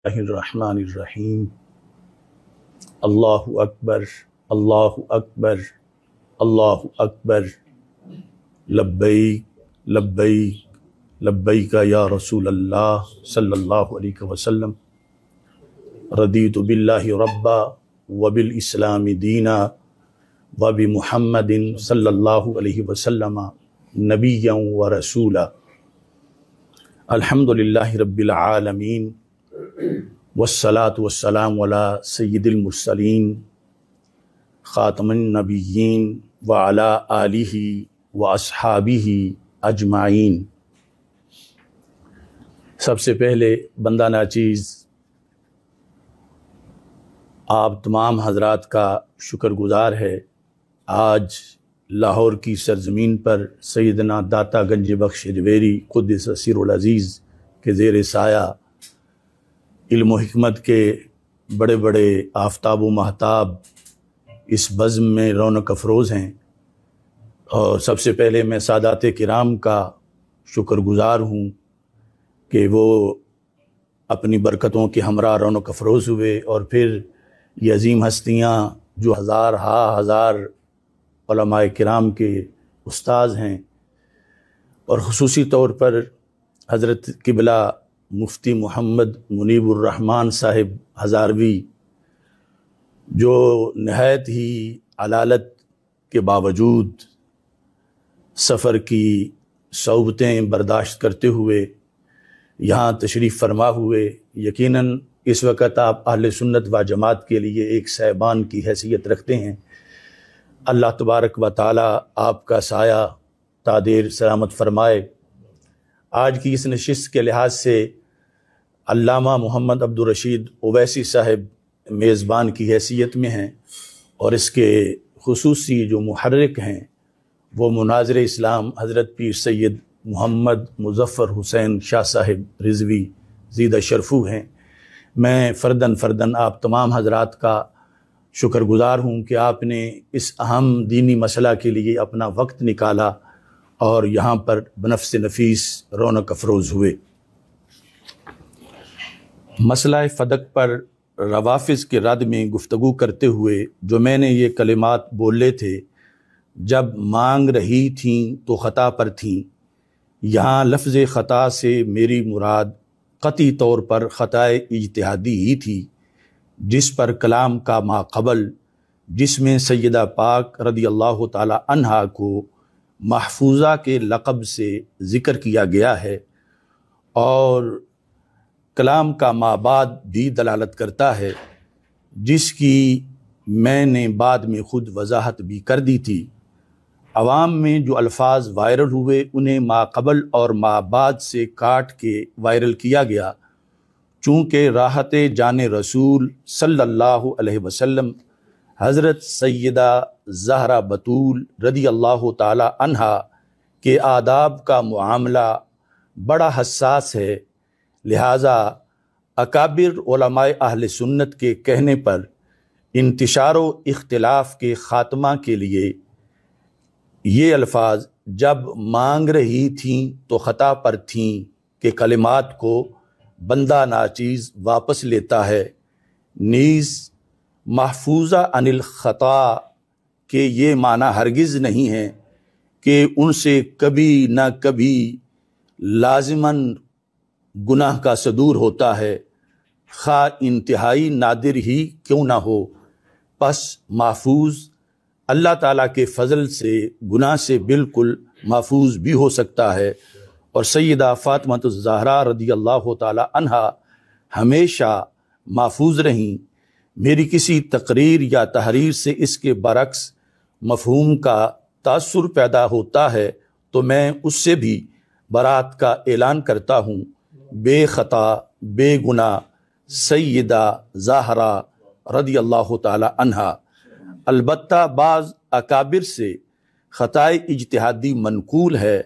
الرحمن الرحیم اللہ اکبر اللہ اکبر اللہ اکبر لبیک لبیک لبیک یا رسول اللہ صلی اللہ علیہ وسلم رضیت باللہ ربا وبالاسلام دینا وبمحمد صلی اللہ علیہ وسلم نبیا ورسولا الحمدللہ رب العالمین والصلاة والسلام علی سید المرسلین خاتم النبیین وعلی آلہ واصحابہ اجمعین۔ سب سے پہلے بندہ ناچیز آپ تمام حضرات کا شکر گزار ہے۔ آج لاہور کی سرزمین پر سیدنا داتا گنج بخش جویری قدس سر العزیز کے زیر سایہ علم و حکمت کے بڑے بڑے آفتاب و مہتاب اس بزم میں رونق افروز ہیں، اور سب سے پہلے میں سادات کرام کا شکر گزار ہوں کہ وہ اپنی برکتوں کے ہمراہ رونق افروز ہوئے، اور پھر یہ عظیم ہستیاں جو ہزار علماء کرام کے استاذ ہیں، اور خصوصی طور پر حضرت قبلہ مفتی محمد منیب الرحمن صاحب ہزاروی، جو نہایت ہی علالت کے باوجود سفر کی صعوبتیں برداشت کرتے ہوئے یہاں تشریف فرما ہوئے۔ یقیناً اس وقت آپ اہل سنت و جماعت کے لیے ایک صاحبان کی حیثیت رکھتے ہیں۔ اللہ تبارک و تعالی آپ کا سایہ تا دیر سلامت فرمائے۔ آج کی اس نشست کے لحاظ سے علامہ محمد عبدالرشید اویسی صاحب میزبان کی حیثیت میں ہیں، اور اس کے خصوصی جو محرک ہیں وہ مناظر اسلام حضرت پیر سید محمد مظفر حسین شاہ صاحب رضوی زیدہ شرفو ہیں۔ میں فرداً آپ تمام حضرات کا شکر گزار ہوں کہ آپ نے اس اہم دینی مسئلہ کے لیے اپنا وقت نکالا اور یہاں پر بنفس نفیس رونق افروز ہوئے۔ مسئلہ فدق پر روافظ کے رد میں گفتگو کرتے ہوئے جو میں نے یہ کلمات بولے تھے، جب مانگ رہی تھیں تو خطا پر تھیں، یہاں لفظ خطا سے میری مراد قطعی طور پر خطائے اجتہادی ہی تھی، جس پر کلام کا ماقبل، جس میں سیدہ پاک رضی اللہ تعالی عنہا کو محفوظہ کے لقب سے ذکر کیا گیا ہے، اور کلام کا مابعد بھی دلالت کرتا ہے، جس کی میں نے بعد میں خود وضاحت بھی کر دی تھی۔ عوام میں جو الفاظ وائرل ہوئے انہیں ماقبل اور مابعد سے کاٹ کے وائرل کیا گیا، چونکہ راحت جان رسول صلی اللہ علیہ وسلم حضرت سیدہ زہرا بطول رضی اللہ تعالی عنہا کے آداب کا معاملہ بڑا حساس ہے، لہٰذا اکابر علماء اہل سنت کے کہنے پر انتشار و اختلاف کے خاتمہ کے لیے یہ الفاظ جب مانگ رہی تھیں تو خطا پر تھیں کے کلمات کو بندہ ناچیز واپس لیتا ہے، نیز محفوظہ عن الخطا کے یہ معنی ہرگز نہیں ہے کہ ان سے کبھی نہ کبھی لازماً گناہ کا صدور ہوتا ہے، خواہ انتہائی نادر ہی کیوں نہ ہو۔ پس محفوظ اللہ تعالیٰ کے فضل سے گناہ سے بالکل محفوظ بھی ہو سکتا ہے، اور سیدہ فاطمہ الزہرا رضی اللہ تعالی عنہا ہمیشہ محفوظ رہیں۔ میری کسی تقریر یا تحریر سے اس کے برعکس مفہوم کا تاثر پیدا ہوتا ہے تو میں اس سے بھی برات کا اعلان کرتا ہوں۔ بے خطا بے گناہ سیدہ زہرا رضی اللہ تعالی عنہا۔ البتہ بعض اکابر سے خطائے اجتہادی منقول ہے،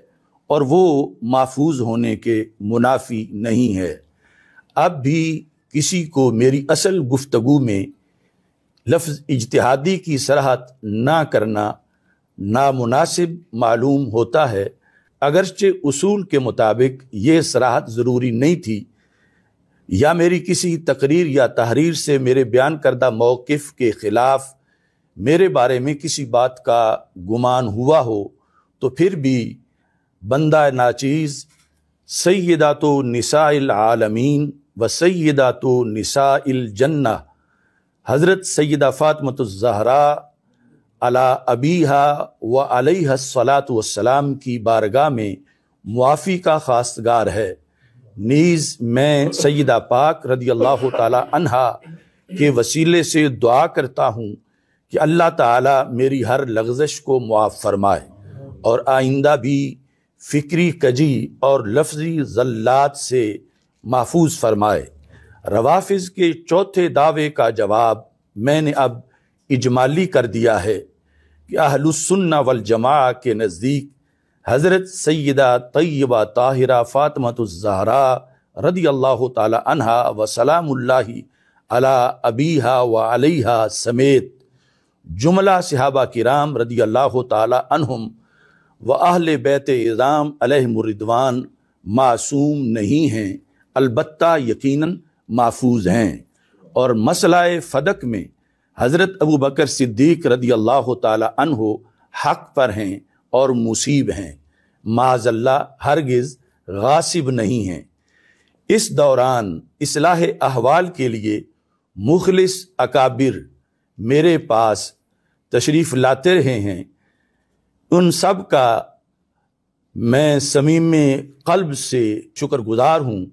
اور وہ محفوظ ہونے کے منافی نہیں ہے۔ اب بھی کسی کو میری اصل گفتگو میں لفظ اجتہادی کی صراحت نہ کرنا نامناسب معلوم ہوتا ہے، اگرچہ اصول کے مطابق یہ صراحت ضروری نہیں تھی، یا میری کسی تقریر یا تحریر سے میرے بیان کردہ موقف کے خلاف میرے بارے میں کسی بات کا گمان ہوا ہو تو پھر بھی بندہ ناچیز سیدات نساء العالمین و سیدات نساء الجنہ حضرت سیدہ فاطمۃ الزہراء علی ابیہا و علیہ الصلاۃ والسلام کی بارگاہ میں معافی کا خواستگار ہے۔ نیز میں سیدہ پاک رضی اللہ تعالی عنہا کے وسیلے سے دعا کرتا ہوں کہ اللہ تعالی میری ہر لغزش کو معاف فرمائے اور آئندہ بھی فکری کجی اور لفظی زلات سے محفوظ فرمائے۔ روافظ کے چوتھے دعوے کا جواب میں نے اب اجمالی کر دیا ہے کہ اہل السنہ والجماعہ کے نزدیک حضرت سیدہ طیبہ طاہرہ فاطمۃ الزہراء رضی اللہ تعالی عنہا و سلام اللہ علی ابیہا و علیہا سمیت جملہ صحابہ کرام رضی اللہ تعالی عنہم و اہل بیت اعظام علیہم الرضوان معصوم نہیں ہیں، البتہ یقیناً محفوظ ہیں، اور مسئلہ فدق میں حضرت ابو بکر صدیق رضی اللہ تعالی عنہ حق پر ہیں اور مصیب ہیں، معاذ اللہ ہرگز غاصب نہیں ہیں۔ اس دوران اصلاح احوال کے لیے مخلص اکابر میرے پاس تشریف لاتے رہے ہیں، ان سب کا میں صمیم قلب سے شکر گزار ہوں۔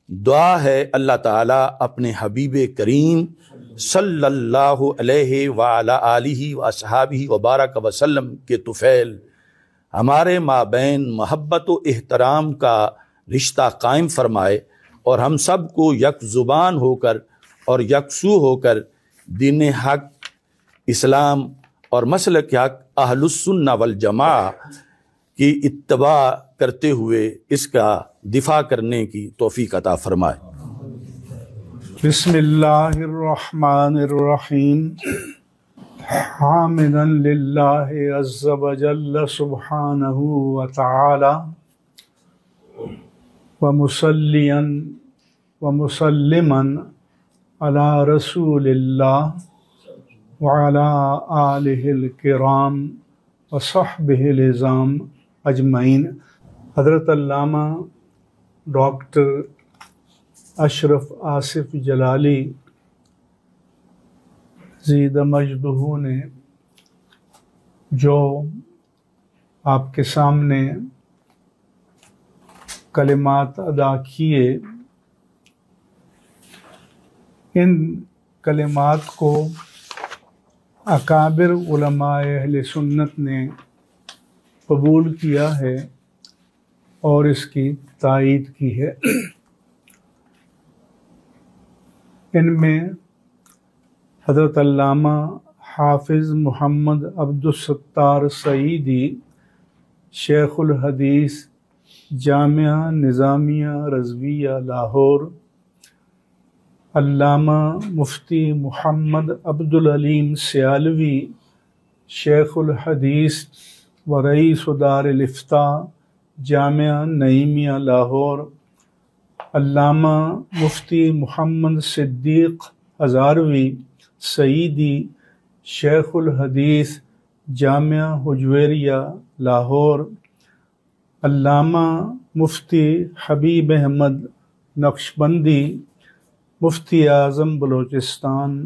دعا ہے اللہ تعالیٰ اپنے حبیب کریم صلی اللہ علیہ وعلی آلہ واصحابہ وبارک وسلم کے طفیل ہمارے مابین محبت و احترام کا رشتہ قائم فرمائے اور ہم سب کو یک زبان ہو کر اور یکسو ہو کر دین حق، اسلام اور مسلک حق اہل السنہ والجماعہ کی اتباع کرتے ہوئے اس کا دفاع کرنے کی توفیق عطا فرمائے۔ بسم اللہ الرحمن الرحیم، حامدا للہ عز وجل سبحانہ وتعالی ومصلیا ومسلما علی رسول اللہ وعلی آلہ الکرام وصحبہ العظام اجمعین۔ حضرت علامہ ڈاکٹر اشرف آصف جلالی زید مجدہ نے جو آپ کے سامنے کلمات ادا کیے، ان کلمات کو اکابر علماء اہل سنت نے قبول کیا ہے اور اس کی تائید کی ہے۔ ان میں حضرت علامہ حافظ محمد عبد الستار سعیدی شیخ الحدیث جامعہ نظامیہ رضویہ لاہور، علامہ مفتی محمد عبد العلیم سیالوی شیخ الحدیث و رئیس دار الافتاء جامعہ نعیمیہ لاہور، علامہ مفتی محمد صدیق ہزاروی سعیدی شیخ الحدیث جامعہ حجویریہ لاہور، علامہ مفتی حبیب احمد نقشبندی مفتی اعظم بلوچستان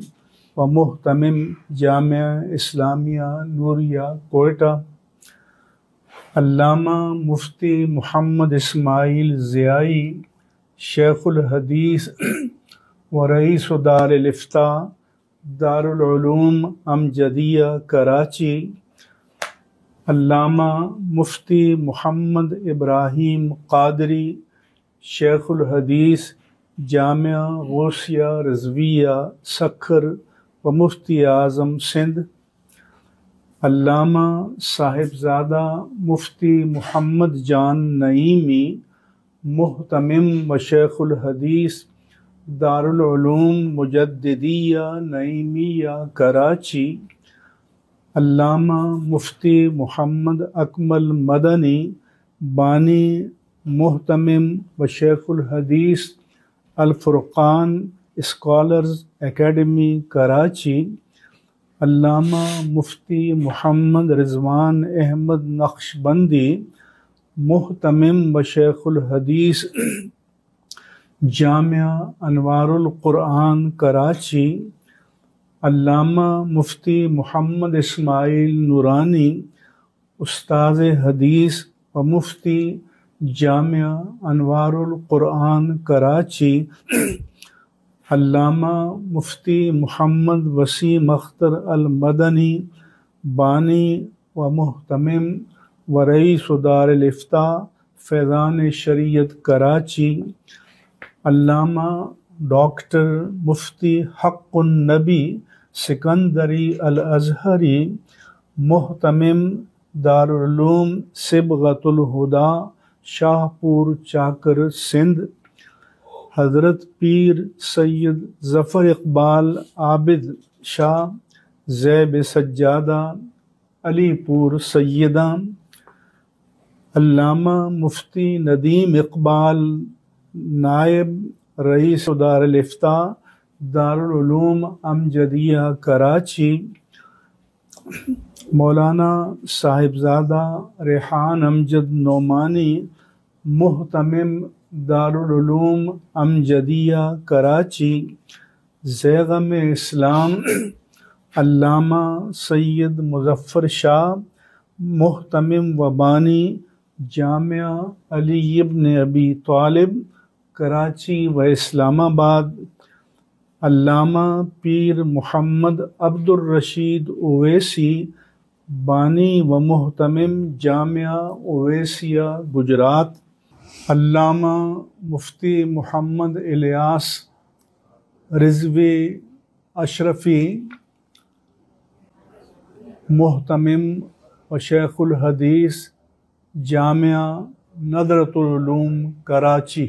و محتمم جامعہ اسلامیہ نوریہ کوئٹہ، علامہ مفتی محمد اسماعیل ضیائی شیخ الحدیث و رئیس دار الافتاء دارالعلوم امجدیہ کراچی، علامہ مفتی محمد ابراہیم قادری شیخ الحدیث جامعہ غوثیہ رضویہ سکھر و مفتی اعظم سندھ، علامہ صاحبزادہ مفتی محمد جان نعیمی محتمم و شیخ الحدیث دارالعلوم مجددیہ نعیمیہ کراچی، علامہ مفتی محمد اکمل مدنی بانی محتمم و شیخ الحدیث الفرقان اسکالرز اکیڈمی کراچی، علامہ مفتی محمد رضوان احمد نقشبندی محتمم و شیخ الحدیث جامعہ انوار القرآن کراچی، علامہ مفتی محمد اسماعیل نورانی استاذ حدیث و مفتی جامعہ انوار القرآن کراچی، علامہ مفتی محمد وسیم اختر المدنی بانی و محتمم و رئیس دار الافتاء فیضان شریعت کراچی، علامہ ڈاکٹر مفتی حق النبی سکندری الازہری محتمم دارالعلوم صبغۃ الہدیٰ شاہ پور چاکر سندھ، حضرت پیر سید ظفر اقبال عابد شاہ زیب سجادہ علی پور سیدہ، علامہ مفتی ندیم اقبال نائب رئیس دار الافتاء دارالعلوم امجدیہ کراچی، مولانا صاحبزادہ ریحان امجد نعمانی محتمم دارالعلوم امجدیہ کراچی، زیغم اسلام علامہ سید مظفر شاہ محتمم و بانی جامعہ علی ابن ابی طالب کراچی و اسلام آباد، علامہ پیر محمد عبد الرشید اویسی بانی و محتمم جامعہ اویسیہ گجرات، علامہ مفتی محمد الیاس رضوی اشرفی محتمم و شیخ الحدیث جامعہ نظرۃ العلوم کراچی،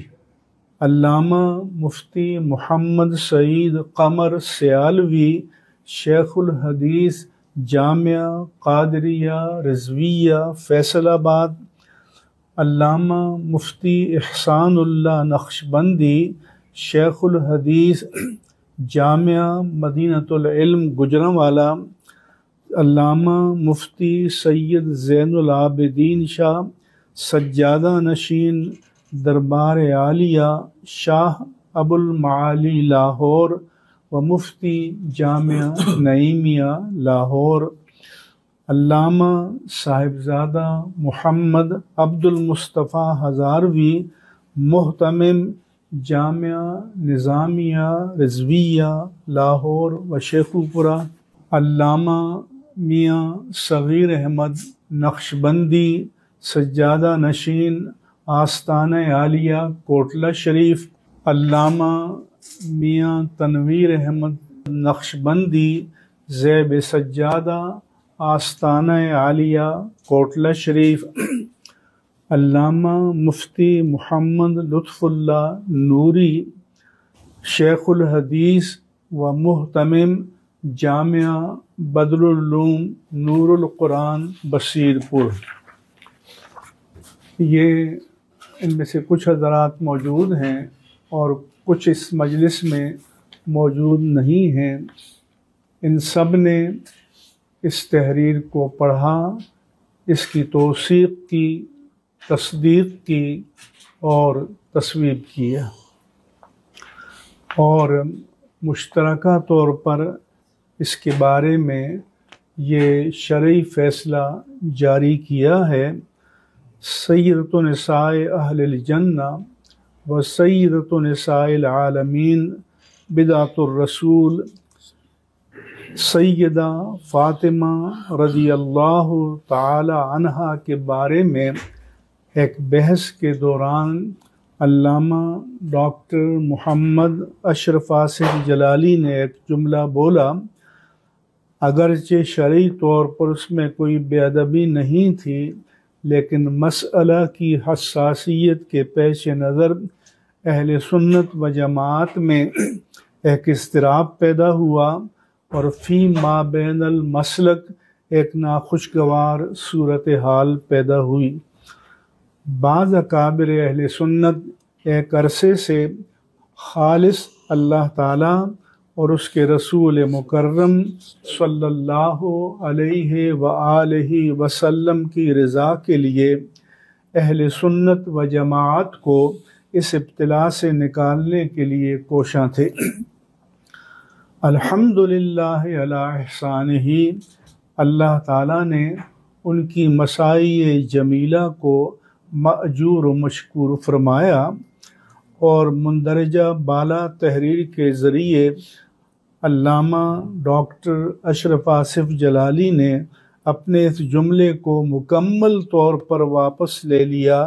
علامہ مفتی محمد سعید قمر سیالوی شیخ الحدیث جامعہ قادریہ رضویہ فیصل آباد، علامہ مفتی احسان اللہ نقشبندی شیخ الحدیث جامعہ مدینۃ العلم گوجرانوالا، علامہ مفتی سید زین العابدین شاہ سجادہ نشین دربار عالیہ شاہ ابو المعالی لاہور و مفتی جامعہ نعیمیہ لاہور، علامہ صاحبزادہ محمد عبد المصطفیٰ ہزاروی محتمم جامعہ نظامیہ رضویہ لاہور و شیخوپورہ، علامہ میاں صغیر احمد نقشبندی سجادہ نشین آستانہ عالیہ کوٹلہ شریف، علامہ میاں تنویر احمد نقشبندی زیب سجادہ آستانہ عالیہ کوٹلہ شریف، علامہ مفتی محمد لطف اللہ نوری شیخ الحدیث و محتمم جامعہ بدر العلوم نور القرآن بصیر پور۔ یہ ان میں سے کچھ حضرات موجود ہیں اور کچھ اس مجلس میں موجود نہیں ہیں۔ ان سب نے اس تحریر کو پڑھا، اس کی توثیق کی، تصدیق کی اور تصویب کیا، اور مشترکہ طور پر اس کے بارے میں یہ شرعی فیصلہ جاری کیا ہے۔ سیدۃ نساء اہل الجنہ و سیدۃ نساء العالمین بدعۃ الرسول سیدہ فاطمہ رضی اللہ تعالی عنہا کے بارے میں ایک بحث کے دوران علامہ ڈاکٹر محمد اشرف آصف جلالی نے ایک جملہ بولا، اگرچہ شرعی طور پر اس میں کوئی بے ادبی نہیں تھی، لیکن مسئلہ کی حساسیت کے پیش نظر اہل سنت و جماعت میں ایک اضطراب پیدا ہوا اور فی ما بین المسلک ایک ناخوشگوار صورتحال پیدا ہوئی۔ بعض اکابر اہل سنت ایک عرصے سے خالص اللہ تعالیٰ اور اس کے رسول مکرم صلی اللہ علیہ وآلہ وسلم کی رضا کے لیے اہل سنت و جماعت کو اس ابتلا سے نکالنے کے لیے کوشاں تھے۔ الحمدللہ علی احسانہ، اللہ تعالیٰ نے ان کی مساعی جمیلہ کو مأجور و مشکور فرمایا اور مندرجہ بالا تحریر کے ذریعے علامہ ڈاکٹر اشرف آصف جلالی نے اپنے اس جملے کو مکمل طور پر واپس لے لیا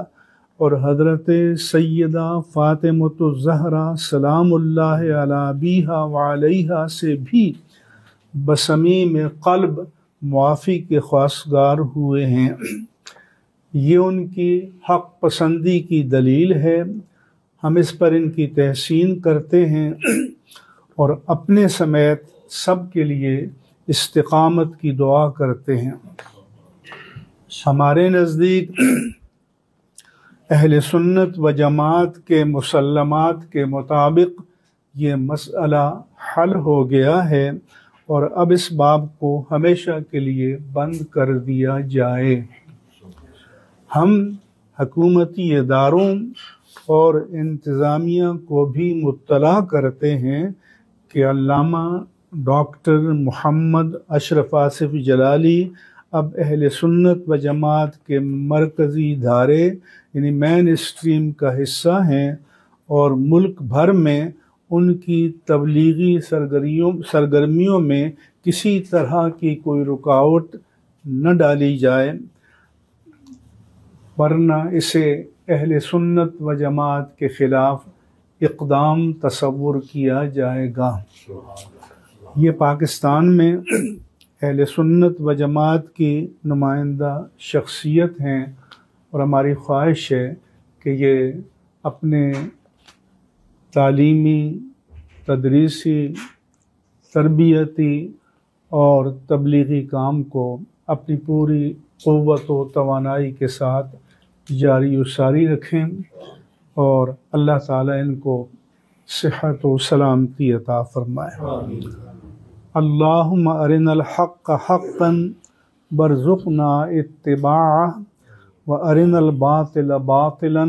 اور حضرت سیدہ فاطمۃ الزہرا سلام اللہ علی ابیہا وعلیہا سے بھی بصمیم قلب معافی کے خواستگار ہوئے ہیں۔ یہ ان کی حق پسندی کی دلیل ہے، ہم اس پر ان کی تحسین کرتے ہیں اور اپنے سمیت سب کے لیے استقامت کی دعا کرتے ہیں۔ ہمارے نزدیک اہل سنت و جماعت کے مسلمات کے مطابق یہ مسئلہ حل ہو گیا ہے اور اب اس باب کو ہمیشہ کے لیے بند کر دیا جائے۔ ہم حکومتی اداروں اور انتظامیہ کو بھی مطلع کرتے ہیں کہ علامہ ڈاکٹر محمد اشرف آصف جلالی اب اہل سنت و جماعت کے مرکزی دھارے یعنی مین اسٹریم کا حصہ ہیں اور ملک بھر میں ان کی تبلیغی سرگرمیوں میں کسی طرح کی کوئی رکاوٹ نہ ڈالی جائے، ورنہ اسے اہل سنت و جماعت کے خلاف اقدام تصور کیا جائے گا۔ یہ پاکستان میں اہل سنت و جماعت کی نمائندہ شخصیت ہیں اور ہماری خواہش ہے کہ یہ اپنے تعلیمی، تدریسی، تربیتی اور تبلیغی کام کو اپنی پوری قوت و توانائی کے ساتھ جاری و ساری رکھیں اور اللہ تعالیٰ ان کو صحت و سلامتی عطا فرمائے۔ اللہم ارنا الحق حقا برزقنا اتباعہ وارنا الباطل باطلا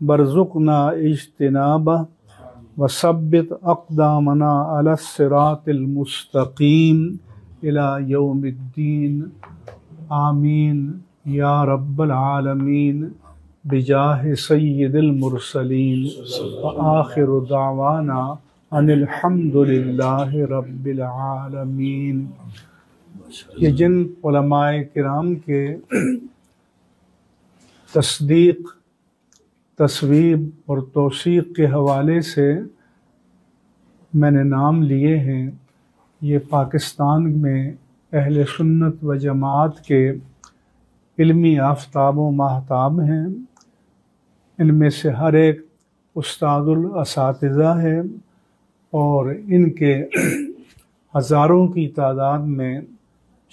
برزقنا اجتنابہ وثبت اقدامنا علی الصراط المستقیم الی یوم الدین، آمین یا رب العالمین بجاہ سید المرسلین وآخر دعوانا ان الحمد للہ رب العالمین۔ یہ جن علماء کرام کے تصدیق، تصویب اور توثیق کے حوالے سے میں نے نام لیے ہیں، یہ پاکستان میں اہل سنت و جماعت کے علمی آفتاب و ماہتاب ہیں۔ ان میں سے ہر ایک استاد الاساتذہ ہے اور ان کے ہزاروں کی تعداد میں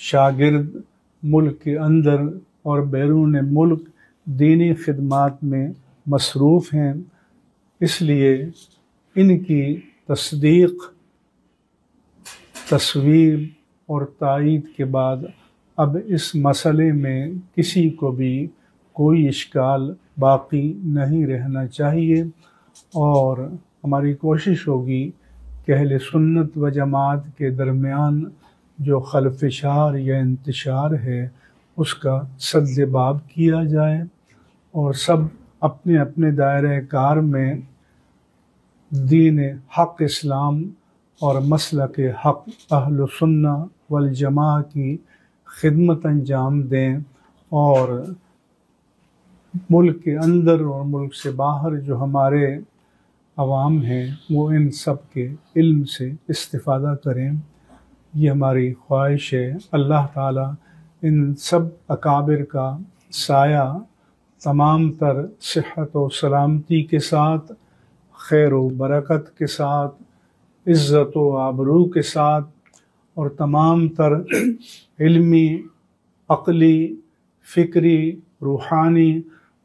شاگرد ملک کے اندر اور بیرون ملک دینی خدمات میں مصروف ہیں، اس لیے ان کی تصدیق، تصویب اور تائید کے بعد اب اس مسئلے میں کسی کو بھی کوئی اشکال باقی نہیں رہنا چاہیے اور ہماری کوشش ہوگی کہ اہل سنت و جماعت کے درمیان جو خلفشار یا انتشار ہے اس کا سد باب کیا جائے اور سب اپنے اپنے دائرہ کار میں دین حق اسلام اور مسلک حق اہل سنہ والجماع کی خدمت انجام دیں اور ملک کے اندر اور ملک سے باہر جو ہمارے عوام ہیں وہ ان سب کے علم سے استفادہ کریں۔ یہ ہماری خواہش ہے۔ اللہ تعالیٰ ان سب اکابر کا سایہ تمام تر صحت و سلامتی کے ساتھ، خیر و برکت کے ساتھ، عزت و آبرو کے ساتھ اور تمام تر علمی، عقلی، فکری، روحانی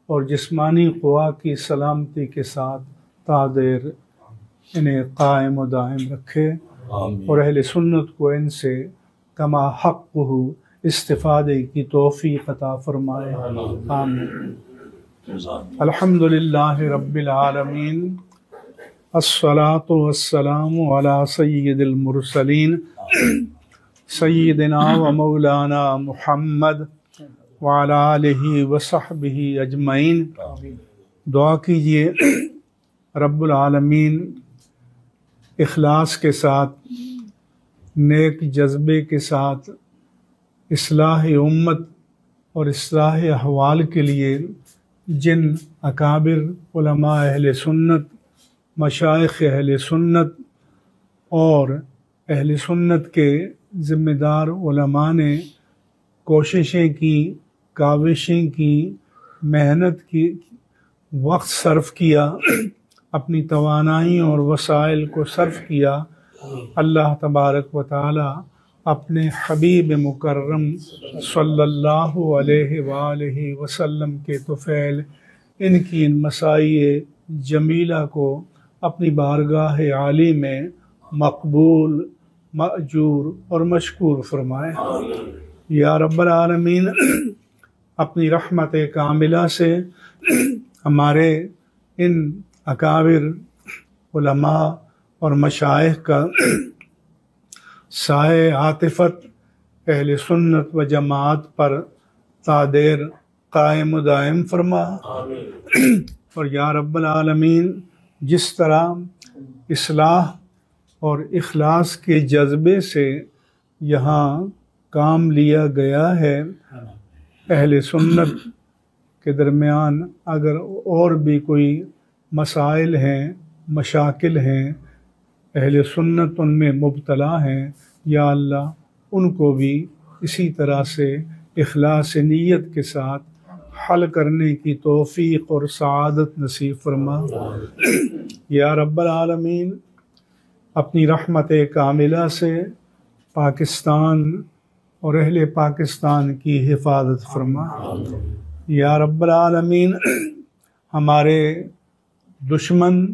اور جسمانی قوا کی سلامتی کے ساتھ تا دیر انہیں قائم و دائم رکھے اور اہل سنت کو ان سے کما حقہ استفادے کی توفیق عطا فرمائے، آمین۔ الحمدللہ رب العالمین، الصلاۃ والسلام علی سید المرسلین سیدنا و مولانا محمد وعلی آلہ وصحبہ اجمعین۔ دعا کیجیے رب العالمین اخلاص کے ساتھ، نیک جذبے کے ساتھ اصلاح امت اور اصلاح احوال کے لیے جن اکابر علماء اہل سنت، مشائخ اہل سنت اور اہل سنت کے ذمہ دار علماء نے کوششیں کی، کاوشیں کی، محنت کی، وقت صرف کیا، اپنی توانائی اور وسائل کو صرف کیا، اللہ تبارک و تعالی اپنے حبیب مکرم صلی اللہ علیہ وآلہ وسلم کے طفیل ان کی ان مساعی جمیلہ کو اپنی بارگاہ عالی میں مقبول، مأجور اور مشکور فرمائے۔ یا رب العالمین اپنی رحمت کاملہ سے ہمارے ان اکابر علماء اور مشائخ کا سائے عاطفت اہل سنت و جماعت پر تا دیر قائم و دائم فرما، اور یا رب العالمین جس طرح اصلاح اور اخلاص کے جذبے سے یہاں کام لیا گیا ہے، اہل سنت کے درمیان اگر اور بھی کوئی مسائل ہیں، مشاکل ہیں، اہل سنت ان میں مبتلا ہیں، یا اللہ ان کو بھی اسی طرح سے اخلاص نیت کے ساتھ حل کرنے کی توفیق اور سعادت نصیب فرما۔ یا رب العالمین اپنی رحمت کاملہ سے پاکستان اور اہل پاکستان کی حفاظت فرما۔ یا رب العالمین ہمارے دشمن،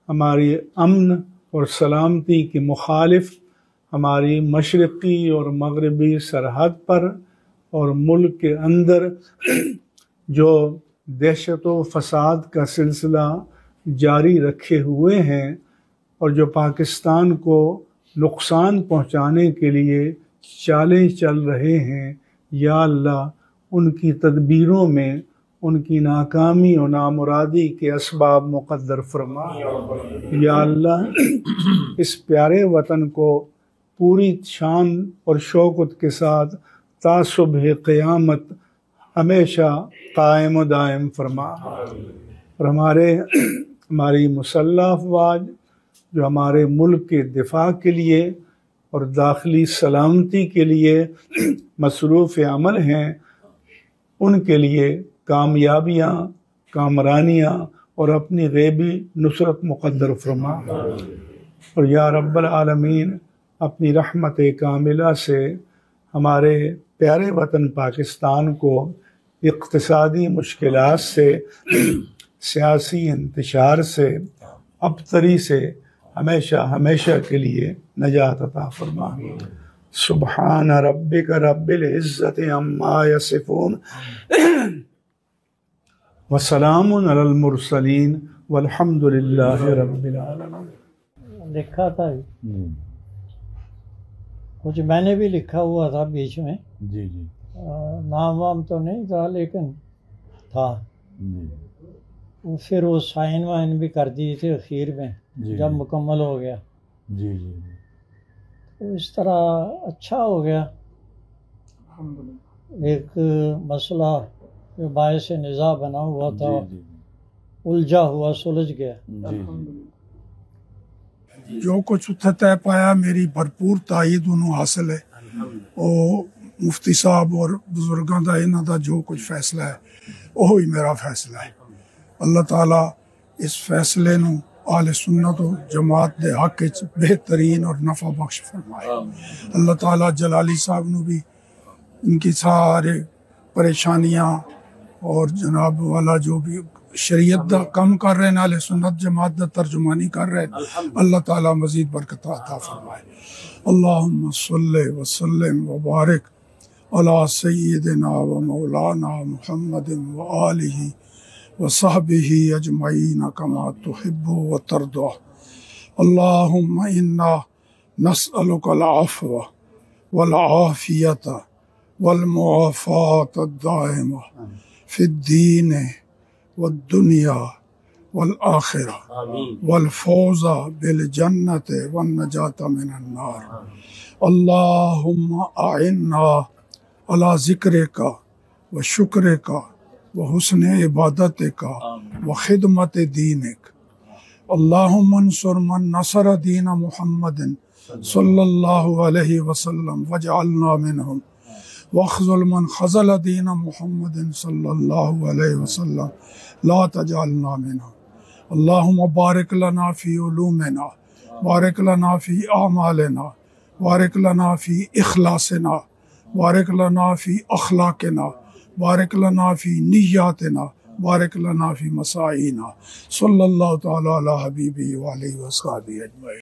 ہماری امن اور سلامتی کے مخالف ہماری مشرقی اور مغربی سرحد پر اور ملک کے اندر جو دہشت و فساد کا سلسلہ جاری رکھے ہوئے ہیں اور جو پاکستان کو نقصان پہنچانے کے لیے چالیں چل رہے ہیں، یا اللہ ان کی تدبیروں میں ان کی ناکامی و نامرادی کے اسباب مقدر فرما۔ یا اللہ اس پیارے وطن کو پوری شان اور شوکت کے ساتھ تا صبح قیامت ہمیشہ قائم و دائم فرما، اور ہماری مسلح افواج جو ہمارے ملک کے دفاع کے لیے اور داخلی سلامتی کے لیے مصروف عمل ہیں، ان کے لیے کامیابیاں، کامرانیاں اور اپنی غیبی نصرت مقدر فرما، اور یا رب العالمین اپنی رحمت کاملہ سے ہمارے پیارے وطن پاکستان کو اقتصادی مشکلات سے، سیاسی انتشار سے، ابتری سے ہمیشہ کے لیے نجات عطا فرما۔ سبحان ربک رب العزت عما یصفون وسلام علی المرسلین والحمد للہ رب العالمین۔ لکھا تھا کچھ میں نے بھی لکھا ہوا تھا بیچ میں، جی جی نام وام تو نہیں تھا لیکن تھا، پھر وہ سائن وائن بھی کر دیے تھے اخیر میں جب مکمل ہو گیا۔ جی جی تو اس طرح اچھا ہو گیا، ایک مسئلہ جو باعث نزاع بنا ہوا تھا الجھا ہوا سلجھ گیا۔ جو کچھ اتھے طے پایا میری بھرپور تائید انہوں حاصل ہے، اور مفتی صاحب اور بزرگاں دا انہاں دا جو کچھ فیصلہ ہے وہی میرا فیصلہ ہے۔ اللہ تعالیٰ اس فیصلے نو اہل سنت و جماعت دے حق وچ بہترین اور نفع بخش فرمائے۔ اللہ تعالیٰ جلالی صاحب نو بھی ان کی سارے پریشانیاں اور جناب والا جو بھی شریعت دا کم کر رہے ہیں، اہل سنت جماعت دا ترجمانی کر رہے ہیں، اللہ تعالیٰ مزید برکت عطا فرمائے۔ اللہم صلی وسلم وبارک علی سیدنا و مولانا محمد و آلہ و صحبہ اجمعین کما تحب و ترضى۔ اللہم انا نسألک العفو والعافیت والمعافاة الدائمہ فی الدین والدنیا والآخرہ والفوز بالجنت والنجاة من النار۔ اللہم اعنا علی ذکرک و شکرک و حسن عبادتک و خدمت دینک۔ اللہم انصر من نصر دین محمد صلی اللہ علیہ وسلم واجعلنا منہم، واخذل من خذل دین محمد صلی اللہ علیہ وسلم لا تجعلنا منہم۔ اللہم بارک لنا فی علومنا، بارک لنا فی اعمالنا، بارک لنا فی اخلاصنا، بارک لنا فی اخلاقنا، بارک لنا فی نیاتنا، بارک لنا فی مساعینا۔ صلی اللہ تعالی علی حبیبی وآلہ وصحبہ اجمعین۔